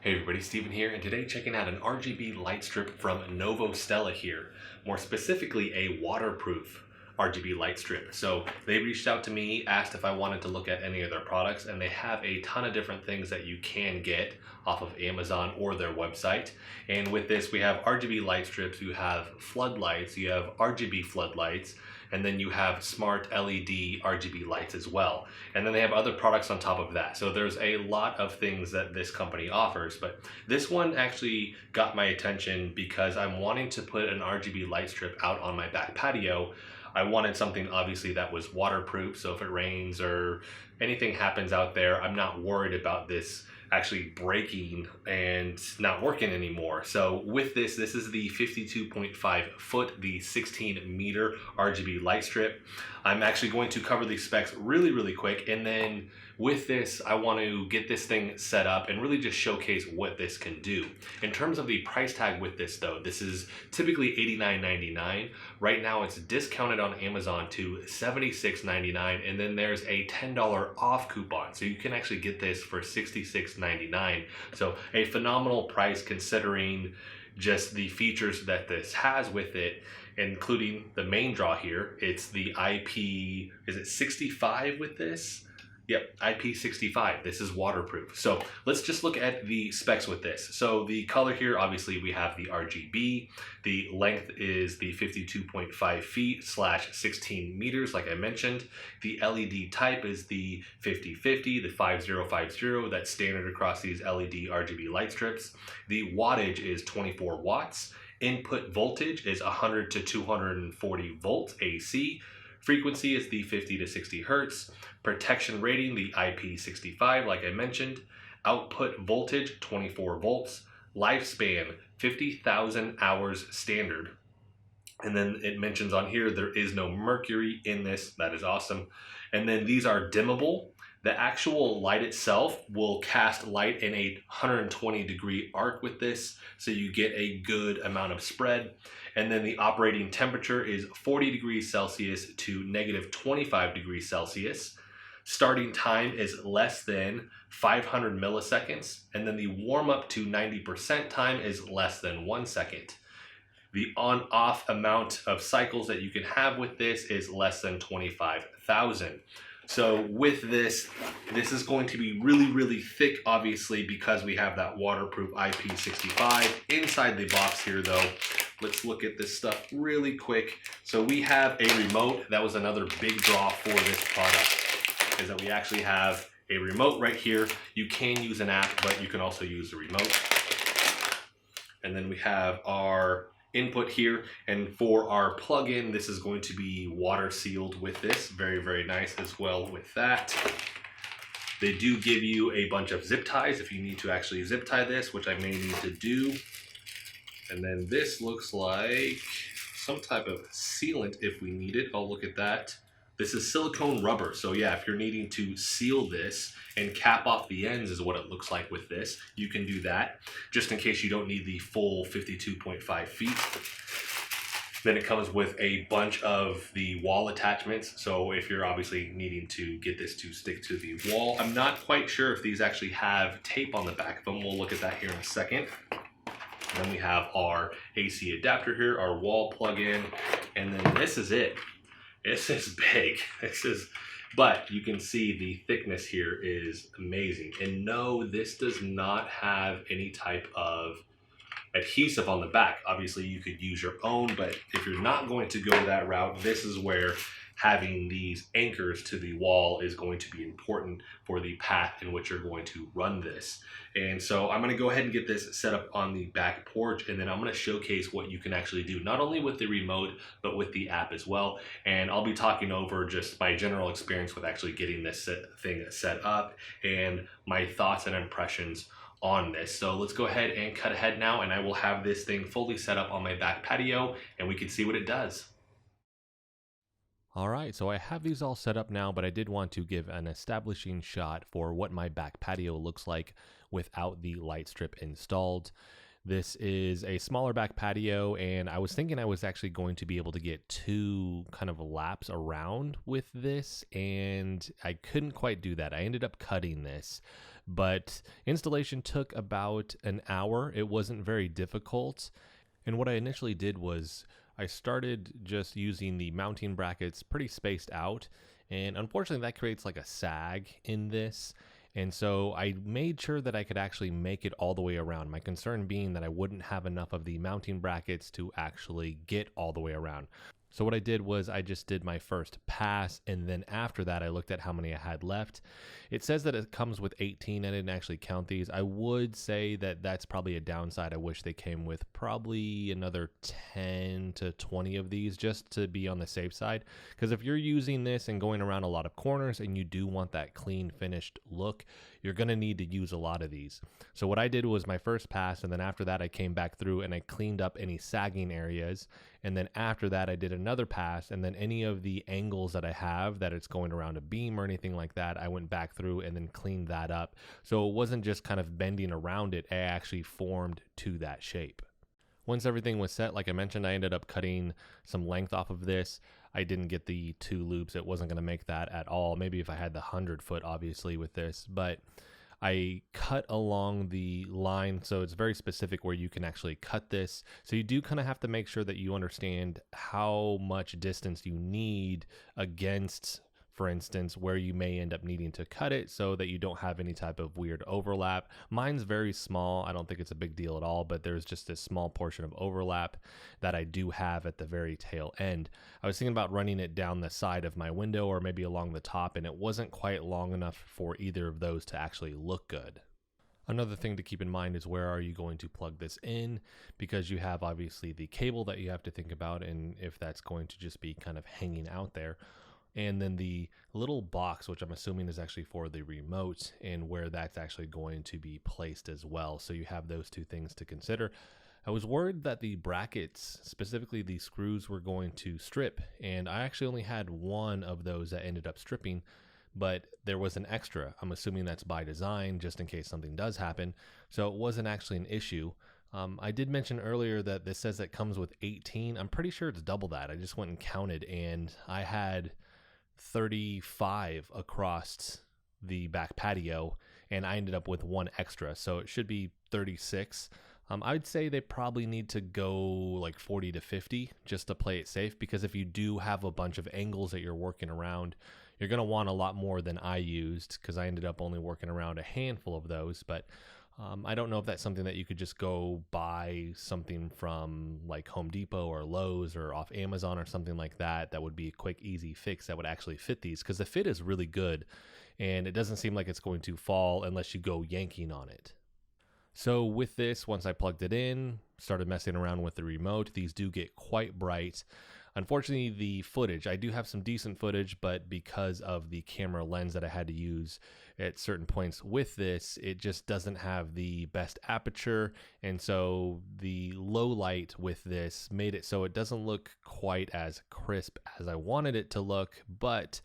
Hey everybody, Steven here, and today checking out an RGB light strip from Novostella here. More specifically, a waterproof RGB light strip. So they reached out to me, asked if I wanted to look at any of their products, and they have a ton of different things that you can get off of Amazon or their website. And with this, we have RGB light strips, you have floodlights, you have RGB floodlights, and then you have smart LED RGB lights as well. And then they have other products on top of that. So there's a lot of things that this company offers, but this one actually got my attention because I'm wanting to put an RGB light strip out on my back patio. I wanted something obviously that was waterproof, so if it rains or anything happens out there, I'm not worried about this actually breaking and not working anymore. So with this is the 52.5 foot, the 16 meter RGB light strip. I'm actually going to cover these specs really quick, and then with this, I want to get this thing set up and really just showcase what this can do. In terms of the price tag with this though, this is typically $89.99. Right now it's discounted on Amazon to $76.99, and then there's a $10 off coupon. So you can actually get this for $66.99. So a phenomenal price considering just the features that this has with it, including the main draw here. It's the IP, is it 65 with this? Yep, IP65. This is waterproof. So let's just look at the specs with this. So the color here, obviously we have the RGB. The length is the 52.5 feet / 16 meters, like I mentioned. The LED type is the 5050, the 5050. That's standard across these LED RGB light strips. The wattage is 24 watts. Input voltage is 100 to 240 volts AC. Frequency is the 50 to 60 hertz. Protection rating, the IP65, like I mentioned. Output voltage, 24 volts. Lifespan, 50,000 hours standard. And then it mentions on here there is no mercury in this. That is awesome. And then these are dimmable. The actual light itself will cast light in a 120-degree arc with this, so you get a good amount of spread. And then the operating temperature is 40 degrees Celsius to -25 degrees Celsius. Starting time is less than 500 milliseconds, and then the warm up to 90% time is less than 1 second. The on-off amount of cycles that you can have with this is less than 25,000. So with this is going to be really thick, obviously, because we have that waterproof IP65. Inside the box here though, let's look at this stuff really quick. So we have a remote. That was another big draw for this product, is that we actually have a remote right here. You can use an app, but you can also use the remote. And then we have our input here, and for our plug-in, this is going to be water sealed with this. Very nice as well with that. They do give you a bunch of zip ties if you need to actually zip tie this, which I may need to do. And then this looks like some type of sealant if we need it. I'll look at that. This is silicone rubber, so yeah, if you're needing to seal this and cap off the ends is what it looks like with this, you can do that, just in case you don't need the full 52.5 feet. Then it comes with a bunch of the wall attachments, so if you're obviously needing to get this to stick to the wall. I'm not quite sure if these actually have tape on the back of them. We'll look at that here in a second. And then we have our AC adapter here, our wall plug-in, and then this is it. This is big. But you can see the thickness here is amazing. And no, this does not have any type of adhesive on the back. Obviously you could use your own, but if you're not going to go that route, this is where having these anchors to the wall is going to be important for the path in which you're going to run this. And so I'm going to go ahead and get this set up on the back porch, and then I'm going to showcase what you can actually do, not only with the remote, but with the app as well. And I'll be talking over just my general experience with actually getting this thing set up and my thoughts and impressions on this. So let's go ahead and cut ahead now, and I will have this thing fully set up on my back patio, and we can see what it does. Alright, so I have these all set up now, but I did want to give an establishing shot for what my back patio looks like without the light strip installed. This is a smaller back patio, and I was thinking I was actually going to be able to get 2 kind of laps around with this, and I couldn't quite do that. I ended up cutting this, but installation took about an hour. It wasn't very difficult. And what I initially did was I started just using the mounting brackets pretty spaced out, and unfortunately that creates like a sag in this. And so I made sure that I could actually make it all the way around. My concern being that I wouldn't have enough of the mounting brackets to actually get all the way around. So what I did was I just did my first pass, and then after that I looked at how many I had left. It says that it comes with 18. I didn't actually count these. I would say that that's probably a downside. I wish they came with probably another 10 to 20 of these just to be on the safe side. Because if you're using this and going around a lot of corners and you do want that clean finished look, you're going to need to use a lot of these. So what I did was my first pass, and then after that I came back through and I cleaned up any sagging areas. And then after that I did another pass, and then any of the angles that I have that it's going around a beam or anything like that, I went back through and then cleaned that up. So it wasn't just kind of bending around it, it actually formed to that shape. Once everything was set, like I mentioned, I ended up cutting some length off of this. I didn't get the 2 loops. It wasn't going to make that at all. Maybe if I had the 100-foot, obviously, with this. But I cut along the line, so it's very specific where you can actually cut this. So you do kind of have to make sure that you understand how much distance you need against, for instance, where you may end up needing to cut it so that you don't have any type of weird overlap. Mine's very small. I don't think it's a big deal at all, but there's just this small portion of overlap that I do have at the very tail end. I was thinking about running it down the side of my window or maybe along the top, and it wasn't quite long enough for either of those to actually look good. Another thing to keep in mind is where are you going to plug this in, because you have obviously the cable that you have to think about, and if that's going to just be kind of hanging out there. And then the little box, which I'm assuming is actually for the remote, and where that's actually going to be placed as well. So you have those 2 things to consider. I was worried that the brackets, specifically the screws, were going to strip, and I actually only had 1 of those that ended up stripping, but there was an extra. I'm assuming that's by design, just in case something does happen. So it wasn't actually an issue. I did mention earlier that this says it comes with 18. I'm pretty sure it's double that. I just went and counted, and I had 35 across the back patio, and I ended up with 1 extra, so it should be 36. I'd say they probably need to go like 40 to 50 just to play it safe, because if you do have a bunch of angles that you're working around, you're going to want a lot more than I used, because I ended up only working around a handful of those. But I don't know if that's something that you could just go buy something from like Home Depot or Lowe's or off Amazon or something like that. That would be a quick, easy fix that would actually fit these, because the fit is really good and it doesn't seem like it's going to fall unless you go yanking on it. So with this, once I plugged it in, started messing around with the remote, these do get quite bright. Unfortunately, the footage, I do have some decent footage, but because of the camera lens that I had to use at certain points with this, it just doesn't have the best aperture. And so the low light with this made it so it doesn't look quite as crisp as I wanted it to look. But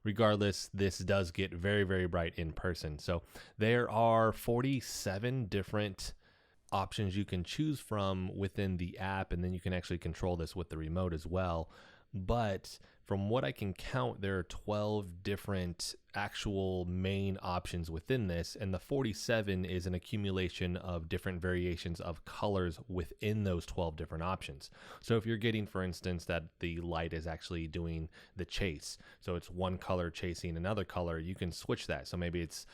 regardless, this does get very, very bright in person. So there are 47 different options you can choose from within the app, and then you can actually control this with the remote as well. But from what I can count, there are 12 different actual main options within this, and the 47 is an accumulation of different variations of colors within those 12 different options. So if you're getting, for instance, that the light is actually doing the chase, so it's one color chasing another color, you can switch that. So maybe it's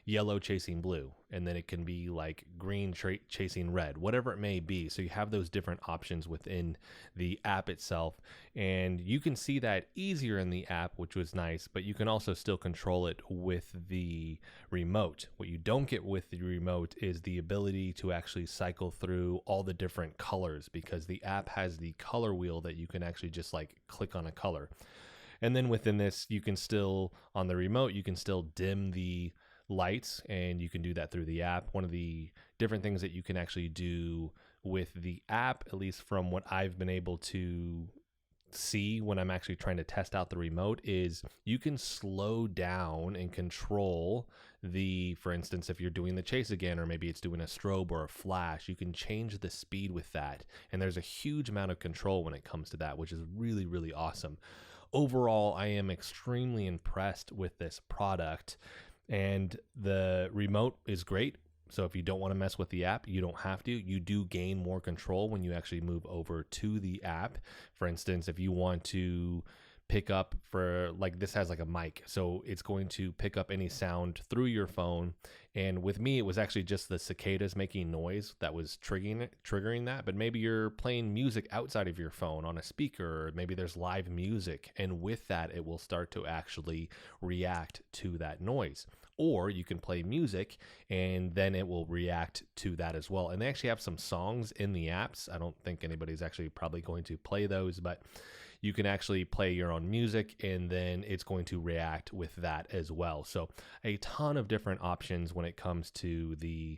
yellow chasing blue, and then it can be like green chasing red, whatever it may be. So you have those different options within the app itself, and you can see that easier in the app, which was nice, but you can also still control it with the remote. What you don't get with the remote is the ability to actually cycle through all the different colors, because the app has the color wheel that you can actually just like click on a color. And then within this, you can still, on the remote, you can still dim the lights, and you can do that through the app. One of the different things that you can actually do with the app, at least from what I've been able to see when I'm actually trying to test out the remote is you can slow down and control for instance, if you're doing the chase again, or maybe it's doing a strobe or a flash, you can change the speed with that. And there's a huge amount of control when it comes to that, which is really, really awesome. Overall, I am extremely impressed with this product, and the remote is great. So if you don't want to mess with the app, you don't have to. You do gain more control when you actually move over to the app. For instance, if you want to pick up this has like a mic, so it's going to pick up any sound through your phone. And with me, it was actually just the cicadas making noise that was triggering that. But maybe you're playing music outside of your phone on a speaker, or maybe there's live music, and with that, it will start to actually react to that noise. Or you can play music and then it will react to that as well. And they actually have some songs in the apps. I don't think anybody's actually probably going to play those, but you can actually play your own music and then it's going to react with that as well. So a ton of different options when it comes to the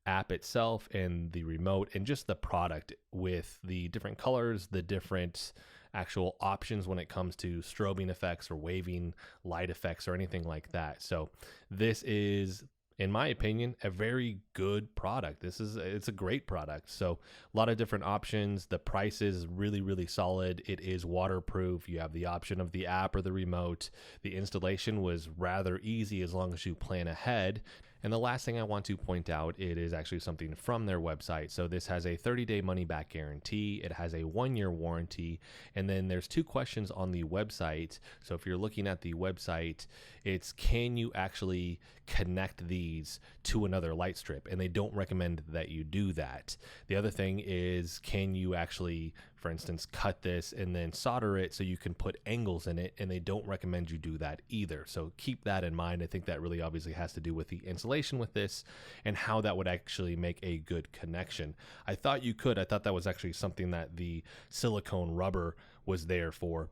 app itself and the remote, and just the product with the different colors, the different actual options when it comes to strobing effects or waving light effects or anything like that. So this is, in my opinion, a very good product. It's a great product. So a lot of different options. The price is really, really solid. It is waterproof. You have the option of the app or the remote. The installation was rather easy as long as you plan ahead. And the last thing I want to point out, it is actually something from their website. So this has a 30-day money-back guarantee. It has a 1-year warranty. And then there's 2 questions on the website. So if you're looking at the website, it's can you actually connect these to another light strip? And they don't recommend that you do that. The other thing is, can you actually, for instance, cut this and then solder it so you can put angles in it? And they don't recommend you do that either. So keep that in mind. I think that really obviously has to do with the insulation with this and how that would actually make a good connection. I thought that was actually something that the silicone rubber was there for.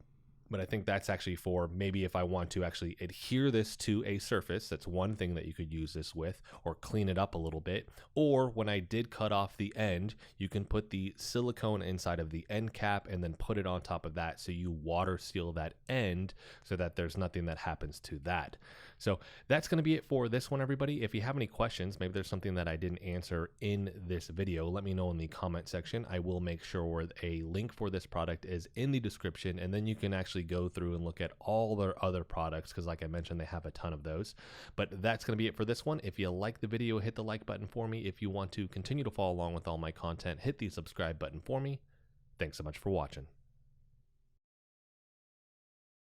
But I think that's actually for maybe if I want to actually adhere this to a surface. That's one thing that you could use this with, or clean it up a little bit. Or when I did cut off the end, you can put the silicone inside of the end cap and then put it on top of that, so you water seal that end so that there's nothing that happens to that. So that's going to be it for this one, everybody. If you have any questions, maybe there's something that I didn't answer in this video, let me know in the comment section. I will make sure a link for this product is in the description, and then you can actually go through and look at all their other products, because like I mentioned, they have a ton of those. But that's going to be it for this one. If you like the video, hit the like button for me. If you want to continue to follow along with all my content, hit the subscribe button for me. Thanks so much for watching.